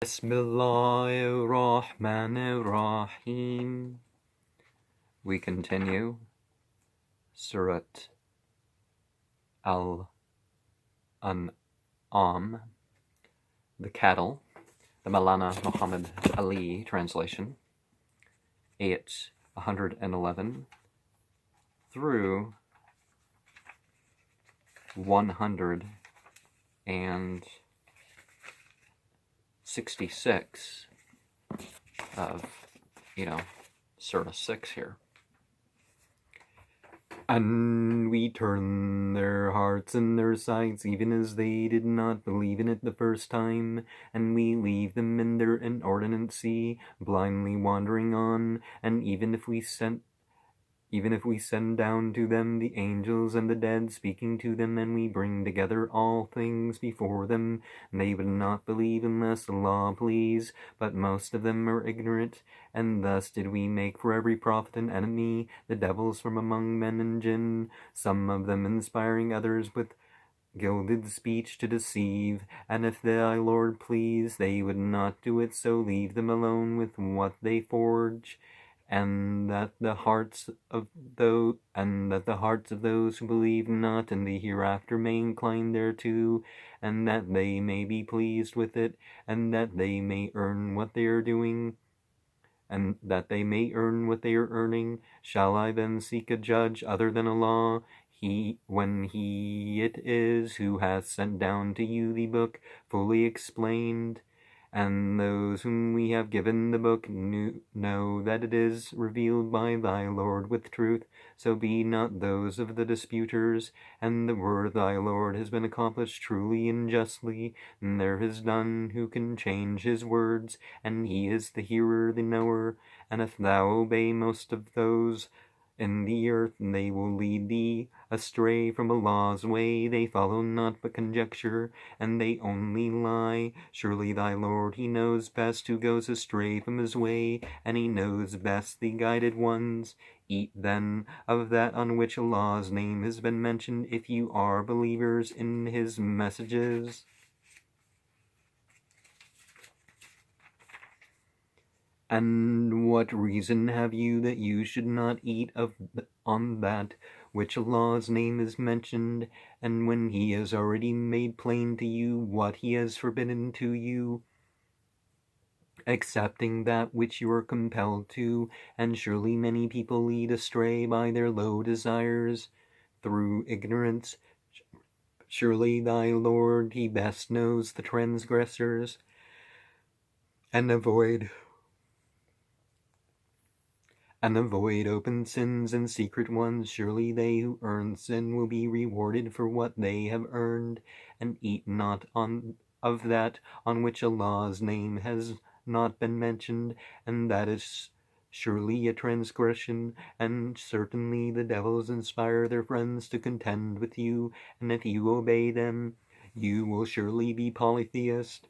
Bismillahirrahmanirrahim. We continue Surat Al-An'am, the cattle, the Maulana Muhammad Ali translation, ayat 111 through 166 of, Surah 6 here. And we turn their hearts and their sides, even as they did not believe in it the first time, and we leave them in their inordinacy, blindly wandering on, and even if we send down to them the angels and the dead speaking to them, and we bring together all things before them, they would not believe unless Allah please, but most of them are ignorant. And thus did we make for every prophet an enemy, the devils from among men and jinn, some of them inspiring others with gilded speech to deceive, and if thy Lord please, they would not do it, so leave them alone with what they forge. And that the hearts of those who believe not in the hereafter may incline thereto, and that they may be pleased with it, and that they may earn what they are doing, and that they may earn what they are earning. Shall I then seek a judge other than Allah, when He it is who hath sent down to you the book fully explained? And those whom we have given the book know that it is revealed by thy Lord with truth, so be not those of the disputers. And the word thy Lord has been accomplished truly and justly, and there is none who can change his words, and He is the hearer, the knower. And if thou obey most of those in the earth, they will lead thee astray from Allah's way. They follow not but conjecture, and they only lie. Surely thy Lord, He knows best who goes astray from His way, and He knows best the guided ones. Eat then of that on which Allah's name has been mentioned, if you are believers in His messages. And what reason have you that you should not eat on that which Allah's name is mentioned, and when He has already made plain to you what He has forbidden to you, accepting that which you are compelled to? And surely many people lead astray by their low desires through ignorance. Surely thy Lord, He best knows the transgressors, and avoid open sins and secret ones. Surely they who earn sin will be rewarded for what they have earned. And eat not of that on which Allah's name has not been mentioned, and that is surely a transgression. And certainly the devils inspire their friends to contend with you, and if you obey them, you will surely be polytheist.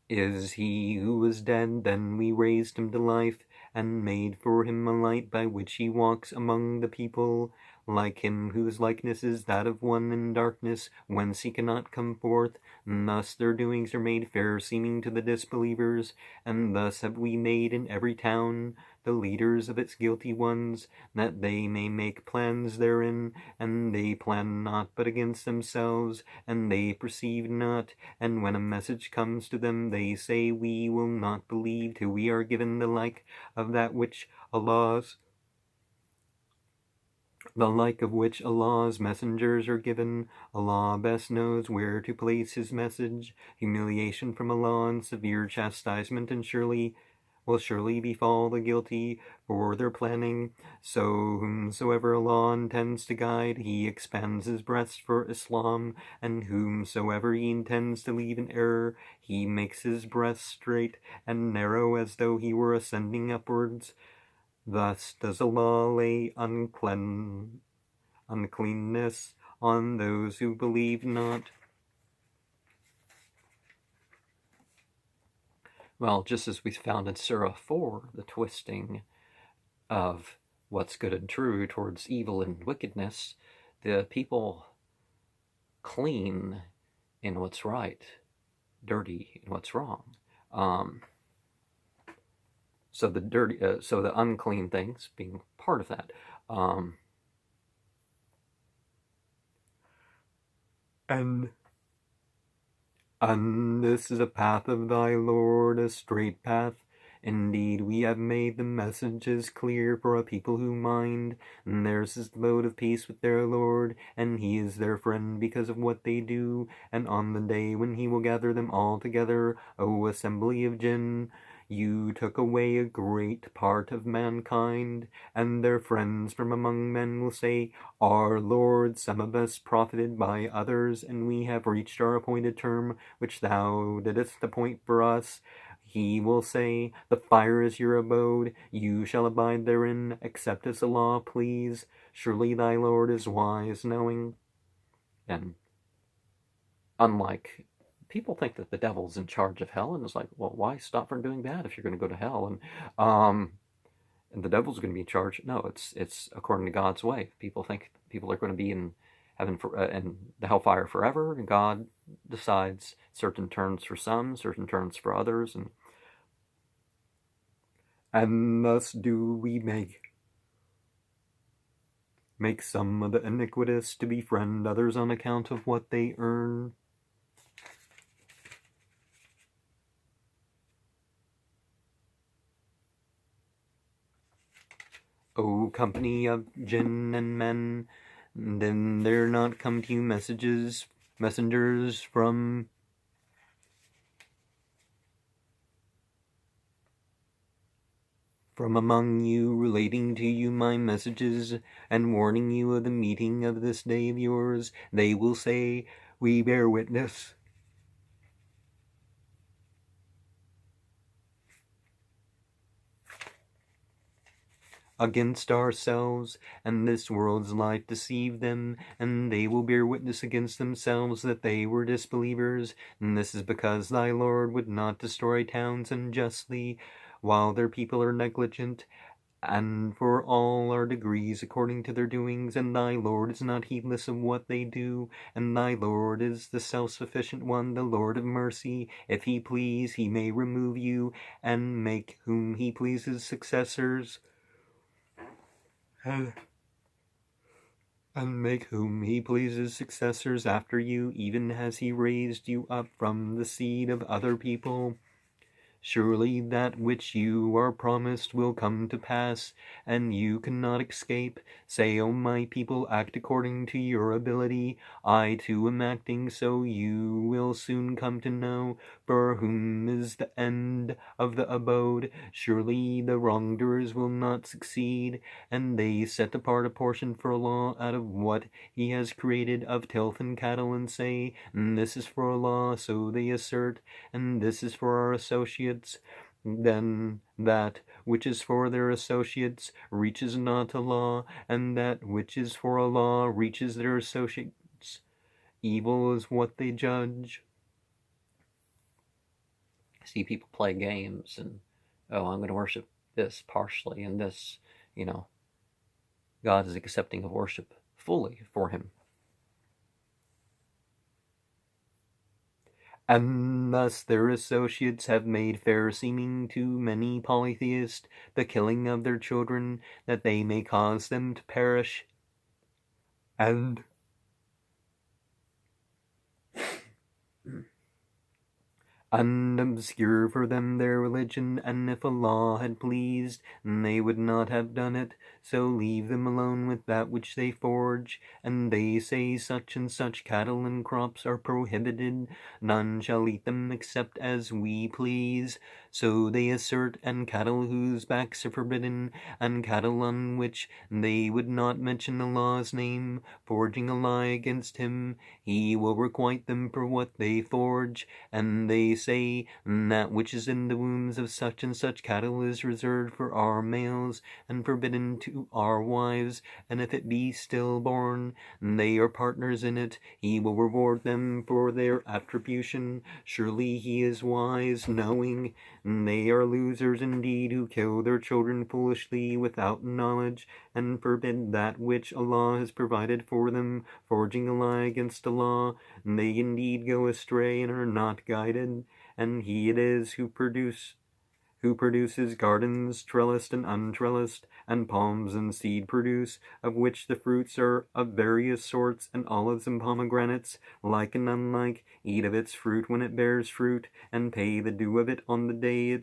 Is he who was dead, then we raised him to life, and made for him a light by which he walks among the people, like him whose likeness is that of one in darkness, whence he cannot come forth. And thus their doings are made fair seeming to the disbelievers, and thus have we made in every town the leaders of its guilty ones, that they may make plans therein, and they plan not but against themselves, and they perceive not. And when a message comes to them, they say, we will not believe till we are given the like of which Allah's messengers are given. Allah best knows where to place His message. Humiliation from Allah and severe chastisement will surely befall the guilty for their planning. So whomsoever Allah intends to guide, He expands his breast for Islam, and whomsoever He intends to leave in error, He makes his breast straight and narrow as though he were ascending upwards. Thus does Allah lay uncleanness on those who believe not. Well, just as we found in Surah 4, the twisting of what's good and true towards evil and wickedness, the people clean in what's right. dirty and what's wrong. So the unclean things being part of that. And this is a path of thy Lord, a straight path. Indeed, we have made the messages clear for a people who mind, and theirs is the mode of peace with their Lord, and he is their friend because of what they do. And on the day when he will gather them all together, O assembly of jinn, you took away a great part of mankind, and their friends from among men will say, Our Lord, some of us profited by others, and we have reached our appointed term, which thou didst appoint for us. He will say, The fire is your abode, you shall abide therein, except as Allah please. Surely thy Lord is wise, knowing. And unlike, people think that the devil's in charge of hell, and it's like, well, why stop from doing bad if you're going to go to hell? And the devil's going to be in charge. No, it's according to God's way. People think people are going to be in heaven and the hellfire forever, and God decides certain turns for some, certain turns for others, and thus do we make some of the iniquitous to befriend others on account of what they earn. O company of jinn and men, then there not come to you messengers from among you, relating to you my messages, and warning you of the meeting of this day of yours. They will say, We bear witness against ourselves, and this world's life deceived them, and they will bear witness against themselves that they were disbelievers, and this is because thy Lord would not destroy towns unjustly, while their people are negligent, and for all are degrees according to their doings, and thy Lord is not heedless of what they do, and thy Lord is the self-sufficient one, the Lord of mercy. If he please, he may remove you, and make whom he pleases successors, and make whom he pleases successors after you, even as he raised you up from the seed of other people. Surely that which you are promised will come to pass, and you cannot escape. Say, O my people, act according to your ability. I too am acting, so you will soon come to know for whom is the end of the abode. Surely the wrongdoers will not succeed, and they set apart a portion for Allah out of what he has created of tilth and cattle, and say, This is for Allah, so they assert, and this is for our associates. Then that which is for their associates reaches not Allah, and that which is for Allah reaches their associates. Evil is what they judge. See people play games, and, I'm going to worship this partially, and this, God is accepting of worship fully for him. And thus their associates have made fair seeming to many polytheists the killing of their children, that they may cause them to perish, and obscure for them their religion, and if Allah had pleased, they would not have done it. So leave them alone with that which they forge, and they say such and such cattle and crops are prohibited, none shall eat them except as we please. So they assert, and cattle whose backs are forbidden, and cattle on which they would not mention Allah's name, forging a lie against him, he will requite them for what they forge, and they say, that which is in the wombs of such and such cattle is reserved for our males, and forbidden to our wives, and if it be stillborn, they are partners in it, he will reward them for their attribution. Surely he is wise, knowing. They are losers indeed who kill their children foolishly without knowledge, and forbid that which Allah has provided for them, forging a lie against Allah. They indeed go astray and are not guided, and he it is who produces gardens, trellised and untrellised, and palms and seed produce, of which the fruits are of various sorts, and olives and pomegranates, like and unlike. Eat of its fruit when it bears fruit, and pay the due of it on the day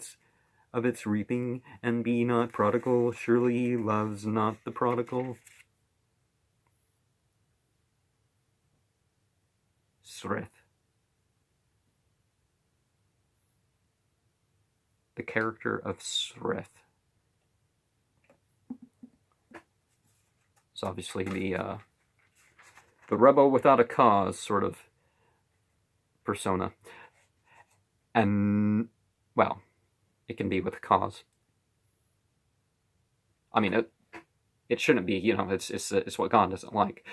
of its reaping, and be not prodigal. Surely he loves not the prodigal. Srith. The character of Srith. It's obviously the rebel without a cause sort of persona. And, well, it can be with a cause. I mean, it shouldn't be, it's what God doesn't like.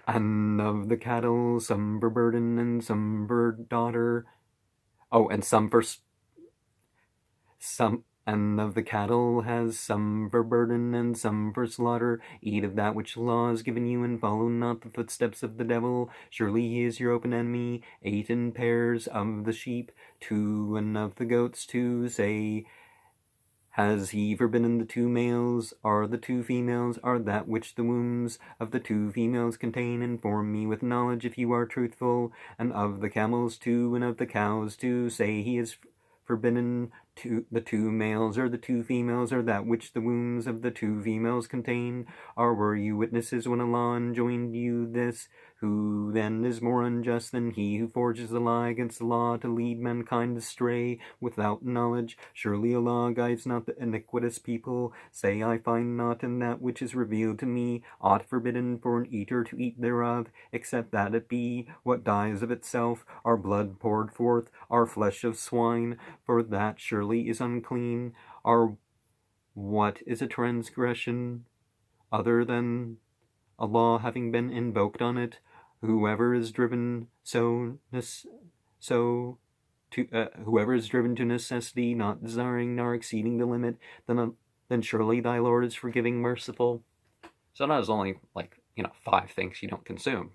And of the cattle, some for burden and some for daughter. Oh, and and of the cattle has some for burden and some for slaughter. Eat of that which Allah has given you, and follow not the footsteps of the devil. Surely he is your open enemy. 8 in pairs of the sheep, 2 and of the goats 2. Say, has he forbidden the 2 males? Are the 2 females? Are that which the wombs of the 2 females contain? Inform me with knowledge if you are truthful. And of the camels 2, and of the cows 2. Say he is forbidden the 2 males, or the 2 females, or that which the wombs of the 2 females contain. Or were you witnesses when Allah enjoined you this? Who then is more unjust than he who forges a lie against Allah to lead mankind astray without knowledge? Surely Allah guides not the iniquitous people. Say, I find not in that which is revealed to me aught forbidden for an eater to eat thereof, except that it be what dies of itself, our blood poured forth, our flesh of swine, for that surely is unclean. Or what is a transgression other than Allah having been invoked on it? Whoever is driven to necessity, not desiring nor exceeding the limit, then surely thy Lord is forgiving, merciful. So not as only 5 things you don't consume,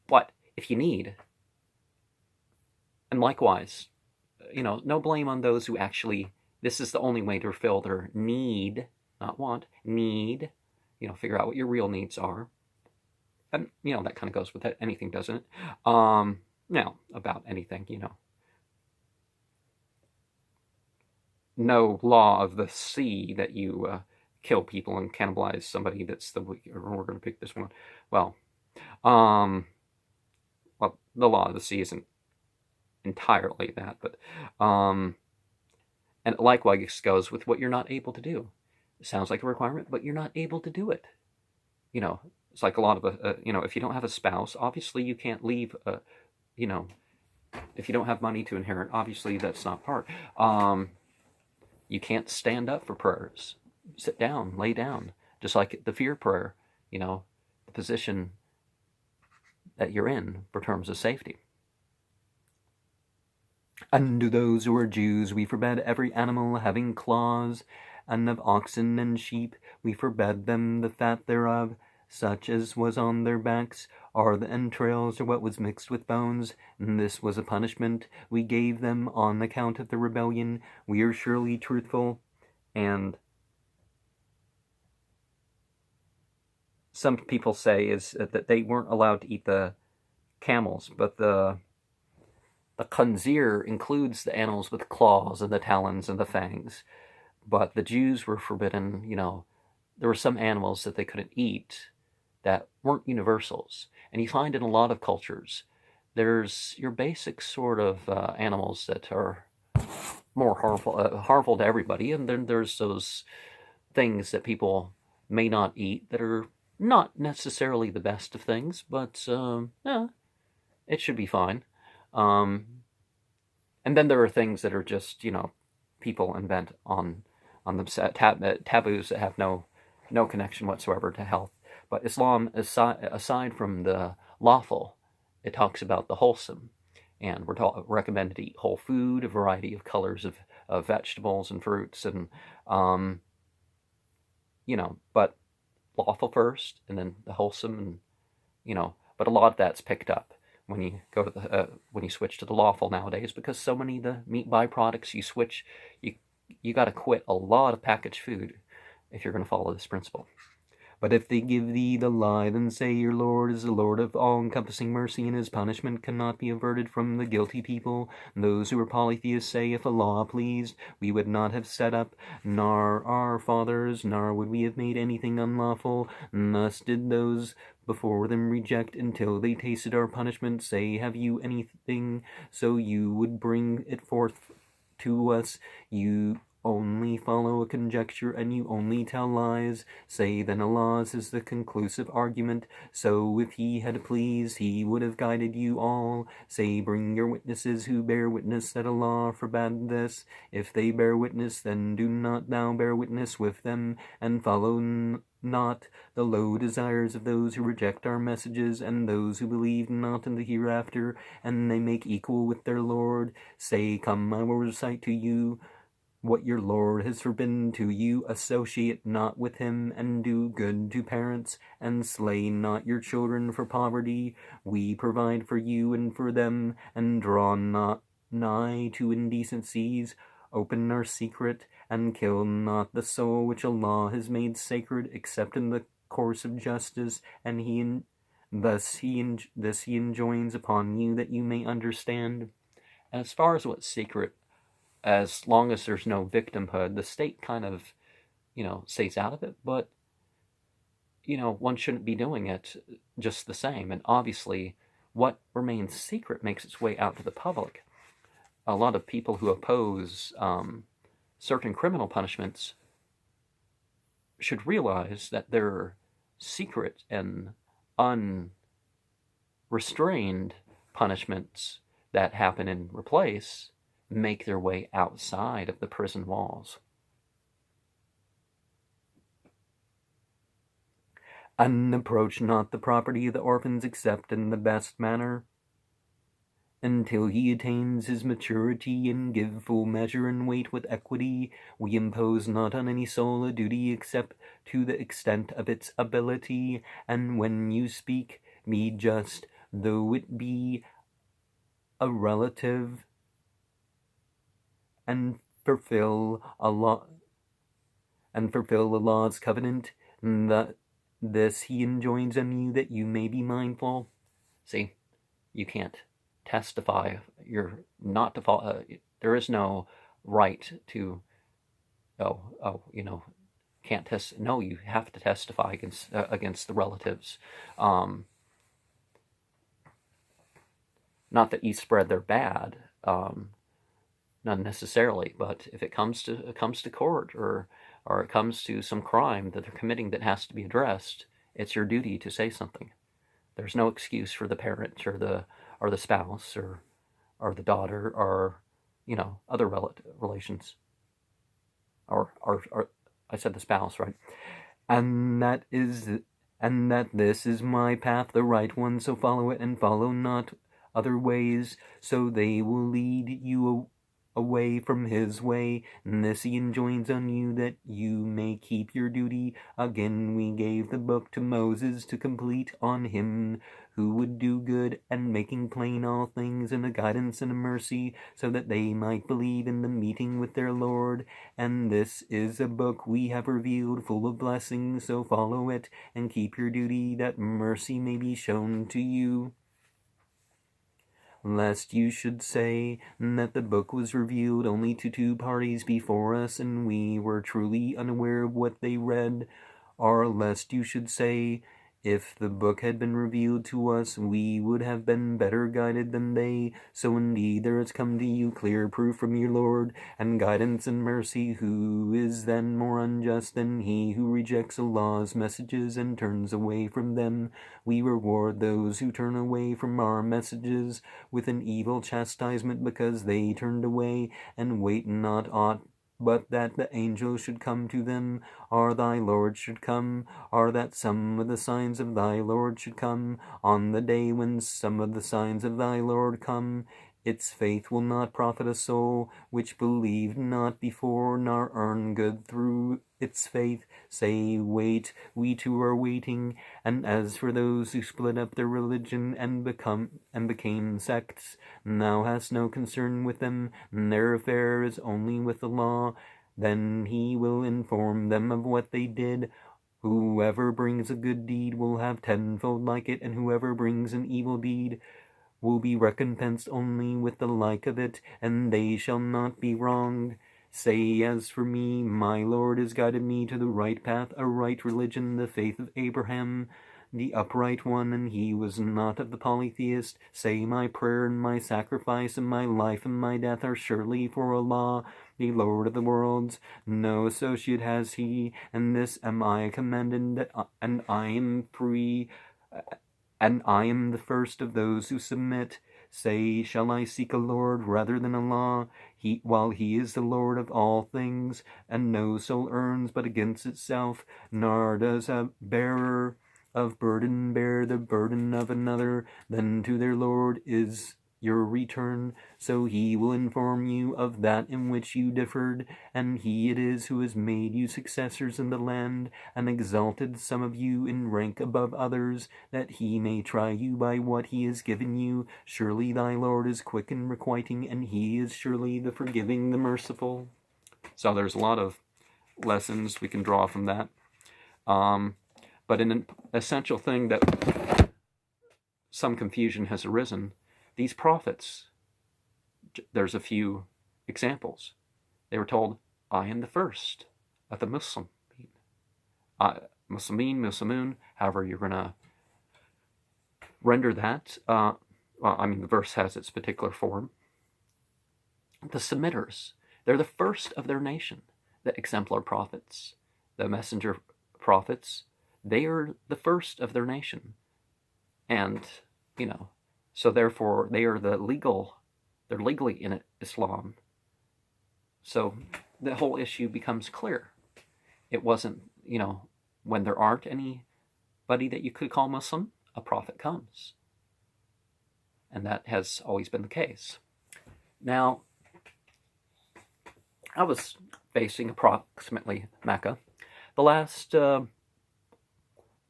but if you need. And likewise, no blame on those who actually, this is the only way to fulfill their need, not want, need. Figure out what your real needs are. And, that kind of goes with anything, doesn't it? Now, about anything, No law of the sea that you kill people and cannibalize somebody that's the weak, or we're going to pick this one. Well, the law of the sea isn't entirely that, but, and likewise goes with what you're not able to do. It sounds like a requirement, but you're not able to do it. It's like a lot of, if you don't have a spouse, obviously you can't leave, if you don't have money to inherit, obviously that's not part. You can't stand up for prayers. Sit down, lay down. Just like the fear prayer, the position that you're in for terms of safety. And to those who are Jews, we forbade every animal having claws, and of oxen and sheep we forbade them the fat thereof, such as was on their backs, or the entrails, or what was mixed with bones, and this was a punishment we gave them on account of the rebellion. We are surely truthful. And some people say is that they weren't allowed to eat the camels, but the khanzir includes the animals with claws and the talons and the fangs. But the Jews were forbidden, there were some animals that they couldn't eat that weren't universals. And you find in a lot of cultures, there's your basic sort of animals that are more harmful to everybody, and then there's those things that people may not eat that are not necessarily the best of things, but it should be fine. And then there are things that are just, people invent on them, taboos that have no connection whatsoever to health. But Islam, aside from the lawful, it talks about the wholesome. And we're recommended to eat whole food, a variety of colors of vegetables and fruits, and but lawful first, and then the wholesome, and but a lot of that's picked up when you go to when you switch to the lawful nowadays, because so many of the meat byproducts you got to quit a lot of packaged food if you're going to follow this principle. But if they give thee the lie, then say your Lord is the Lord of all-encompassing mercy, and his punishment cannot be averted from the guilty people. And those who are polytheists say, if Allah pleased, we would not have set up, nor our fathers, nor would we have made anything unlawful. And thus did those before them reject until they tasted our punishment. Say, have you anything so you would bring it forth to us? You only follow a conjecture, and you only tell lies. Say then Allah's is the conclusive argument. So if he had pleased, he would have guided you all. Say, bring your witnesses who bear witness that Allah forbade this. If they bear witness, then do not thou bear witness with them, and follow not the low desires of those who reject our messages, and those who believe not in the hereafter, and they make equal with their Lord. Say, come, I will recite to you what your Lord has forbidden to you. Associate not with him, and do good to parents, and slay not your children for poverty. We provide for you and for them, and draw not nigh to indecencies. Open our secret, and kill not the soul which Allah has made sacred, except in the course of justice, and this he enjoins upon you, that you may understand. As far as what's secret, as long as there's no victimhood, the state kind of, stays out of it, but, one shouldn't be doing it just the same. And obviously, what remains secret makes its way out to the public. A lot of people who oppose certain criminal punishments should realize that their secret and unrestrained punishments that happen and replace make their way outside of the prison walls. And approach not the property of the orphans except in the best manner, until he attains his maturity, and give full measure and weight with equity. We impose not on any soul a duty except to the extent of its ability. And when you speak, be just, though it be a relative, and fulfill Allah's covenant, that this he enjoins on you, that you may be mindful. See, you can't testify. You're not to follow. There is no right to. Can't test. No, you have to testify against the relatives. Not that you spread their bad. Not necessarily, but if it comes to court, or it comes to some crime that they're committing that has to be addressed, it's your duty to say something. There's no excuse for the parent or the spouse or the daughter, or other relations. Or I said the spouse, right? And that this is my path, the right one, so follow it, and follow not other ways, so they will lead you away from his way. And this he enjoins on you, that you may keep your duty. Again, we gave the book to Moses to complete on him who would do good, and making plain all things, and a guidance and a mercy, so that they might believe in the meeting with their Lord. And this is a book we have revealed, full of blessings, so follow it, and keep your duty, that mercy may be shown to you. Lest you should say that the book was revealed only to two parties before us, and we were truly unaware of what they read, or lest you should say, If the book had been revealed to us, we would have been better guided than they. So indeed there has come to you clear proof from your Lord, and guidance and mercy. Who is then more unjust than he who rejects Allah's messages and turns away from them? We reward those who turn away from our messages with an evil chastisement because they turned away, and wait not aught but that the angels should come to them, or thy Lord should come, or that some of the signs of thy Lord should come. On the day when some of the signs of thy Lord come, its faith will not profit a soul which believed not before, nor earn good through its faith. Say, wait, we too are waiting. And as for those who split up their religion and became sects, thou hast no concern with them, and their affair is only with the law. Then he will inform them of what they did. Whoever brings a good deed will have tenfold like it, and whoever brings an evil deed will be recompensed only with the like of it, and they shall not be wronged. Say, as for me, my Lord has guided me to the right path, a right religion, the faith of Abraham, the upright one, and he was not of the polytheist. Say, my prayer and my sacrifice and my life and my death are surely for Allah, the Lord of the worlds. No associate has he, and this am I commanded, and I am free, and I am the first of those who submit. Say, shall I seek a Lord rather than Allah, while he is the Lord of all things, and no soul earns but against itself, nor does a bearer of burden bear the burden of another. Then to their Lord is your return, so he will inform you of that in which you differed, and he it is who has made you successors in the land, and exalted some of you in rank above others, that he may try you by what he has given you. Surely thy Lord is quick in requiting, and he is surely the forgiving, the merciful. So there's a lot of lessons we can draw from that. But an essential thing that some confusion has arisen, these prophets, there's a few examples. They were told, I am the first of the Muslimin, however you're going to render that. Well, I mean, the verse has its particular form. The submitters, they're the first of their nation. The exemplar prophets, the messenger prophets, they are the first of their nation. And, so therefore they are they're legally in Islam. So the whole issue becomes clear. It wasn't, when there aren't anybody that you could call Muslim, a prophet comes. And that has always been the case. Now, I was facing approximately Mecca. The last third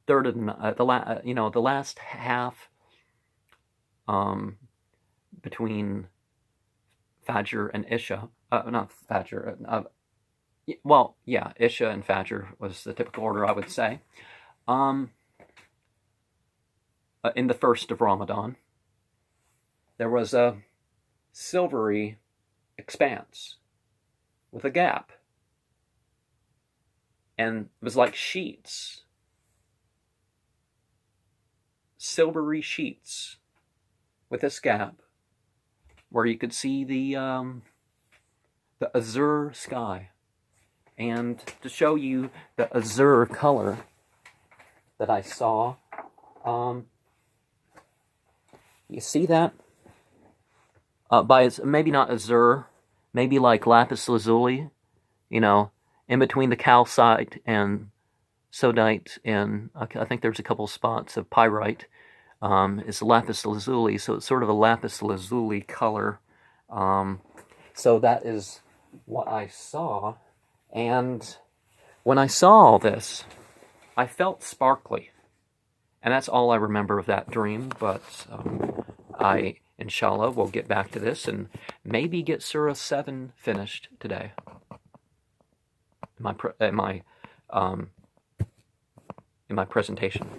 of the last half between Fajr and Isha, not Fajr, Isha and Fajr was the typical order, I would say. In the first of Ramadan, there was a silvery expanse with a gap, and it was like sheets, silvery sheets with this gap where you could see the azure sky. And to show you the azure color that I saw, you see that? Maybe not azure, maybe like lapis lazuli, in between the calcite and sodite, and I think there's a couple spots of pyrite. Is lapis lazuli, so it's sort of a lapis lazuli color. So that is what I saw, and when I saw all this, I felt sparkly, and that's all I remember of that dream. But I, inshallah, will get back to this and maybe get Surah 7 finished today. In my presentation.